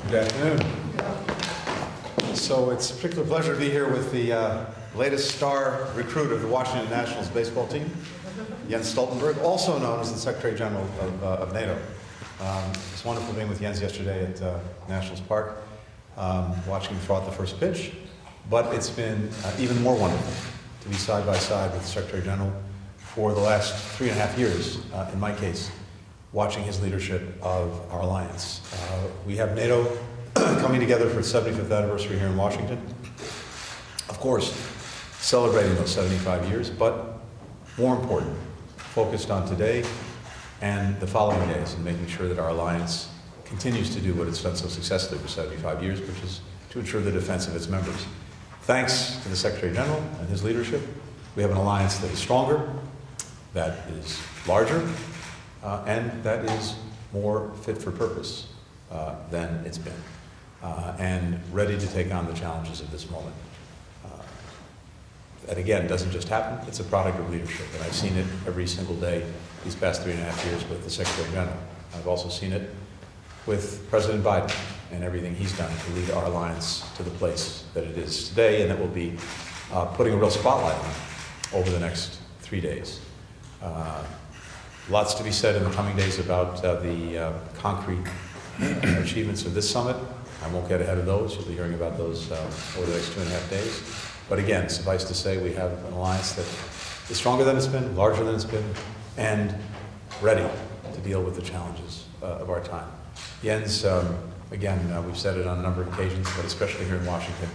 Good afternoon. So it's a particular pleasure to be here with the latest star recruit of the Washington Nationals baseball team, Jens Stoltenberg, also known as the Secretary General of NATO. It's wonderful being with Jens yesterday at Nationals Park, watching him throw out the first pitch. But it's been even more wonderful to be side by side with the Secretary General for the last 3.5 years, in my case, watching his leadership of our alliance. We have NATO coming together for its 75th anniversary here in Washington. Of course, celebrating those 75 years, but more important, focused on today and the following days and making sure that our alliance continues to do what it's done so successfully for 75 years, which is to ensure the defense of its members. Thanks to the Secretary General and his leadership, we have an alliance that is stronger, that is larger, and that is more fit for purpose than it's been, and ready to take on the challenges of this moment. That again doesn't just happen, it's a product of leadership, and I've seen it every single day these past 3.5 years with the Secretary General. I've also seen it with President Biden and everything he's done to lead our alliance to the place that it is today, and that will be putting a real spotlight on it over the next 3 days. Lots to be said in the coming days about the concrete achievements of this summit. I won't get ahead of those. You'll be hearing about those over the next 2.5 days. But again, suffice to say, we have an alliance that is stronger than it's been, larger than it's been, and ready to deal with the challenges of our time. Jens, again, we've said it on a number of occasions, but especially here in Washington,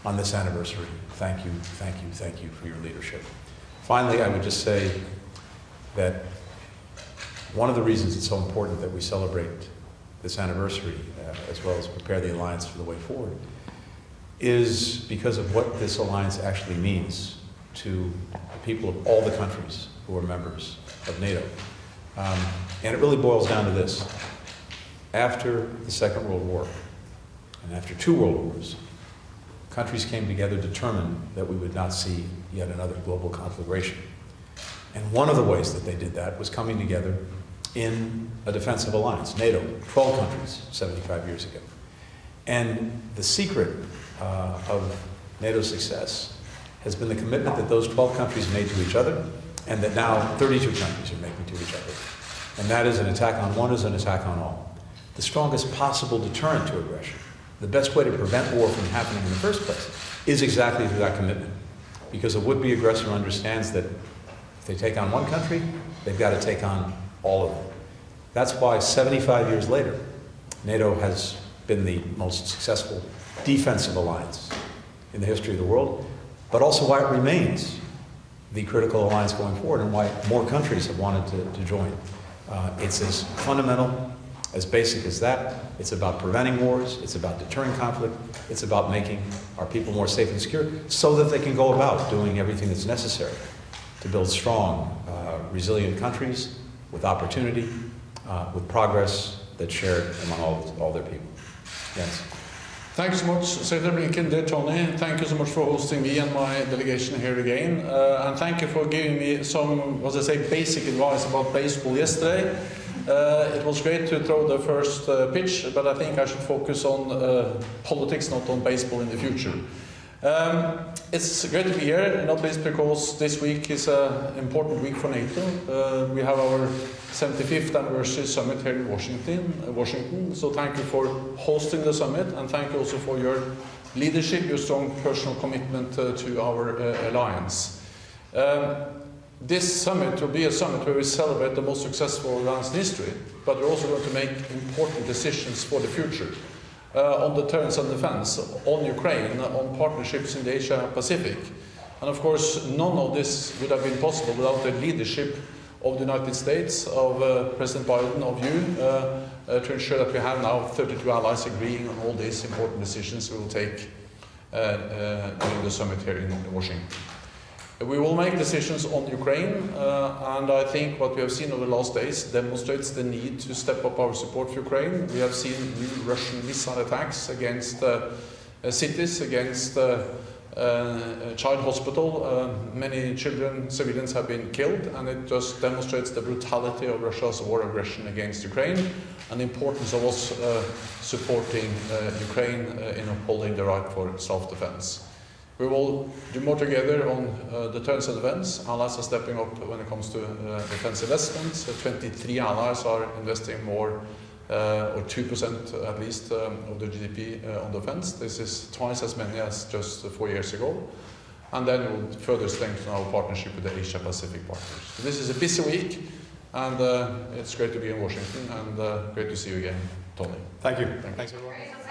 on this anniversary, thank you, thank you, thank you for your leadership. Finally, I would just say that one of the reasons it's so important that we celebrate this anniversary, as well as prepare the alliance for the way forward, is because of what this alliance actually means to the people of all the countries who are members of NATO. And it really boils down to this. After the Second World War, and after 2 world wars, countries came together determined that we would not see yet another global conflagration. And one of the ways that they did that was coming together in a defensive alliance, NATO, 12 countries 75 years ago. And the secret of NATO's success has been the commitment that those 12 countries made to each other, and that now 32 countries are making to each other. And that is an attack on one is an attack on all. The strongest possible deterrent to aggression, the best way to prevent war from happening in the first place, is exactly through that commitment. Because a would-be aggressor understands that if they take on one country, they've got to take on all of them. That's why 75 years later, NATO has been the most successful defensive alliance in the history of the world, but also why it remains the critical alliance going forward and why more countries have wanted to join. It's as fundamental, as basic as that. It's about preventing wars, it's about deterring conflict, it's about making our people more safe and secure so that they can go about doing everything that's necessary to build strong, resilient countries with opportunity, with progress that's shared among all their people. Yes. Thank you so much, Secretary Blinken, dear Tony. Thank you so much for hosting me and my delegation here again. And thank you for giving me some, basic advice about baseball yesterday. It was great to throw the first pitch, but I think I should focus on politics, not on baseball in the future. It's great to be here, not least because this week is an important week for NATO. We have our 75th anniversary summit here in Washington. So thank you for hosting the summit, and thank you also for your leadership, your strong personal commitment to our alliance. This summit will be a summit where we celebrate the most successful alliance in history, but we're also going to make important decisions for the future. On deterrence and defense, on Ukraine, on partnerships in the Asia-Pacific. And of course, none of this would have been possible without the leadership of the United States, of President Biden, of you, to ensure that we have now 32 allies agreeing on all these important decisions we will take during the summit here in Washington. We will make decisions on Ukraine, and I think what we have seen over the last days demonstrates the need to step up our support for Ukraine. We have seen new Russian missile attacks against cities, against child hospital. Many children, civilians have been killed, and it just demonstrates the brutality of Russia's war aggression against Ukraine and the importance of us supporting Ukraine in upholding the right for self-defense. We will do more together on deterrence and defense. Allies are stepping up when it comes to defense investments. 23 allies are investing more, or 2% at least, of the GDP on defense. This is twice as many as just 4 years ago. And then we will further strengthen our partnership with the Asia-Pacific partners. So this is a busy week, and it's great to be in Washington, and great to see you again, Tony. Thank you. Thank you. Thanks, everyone.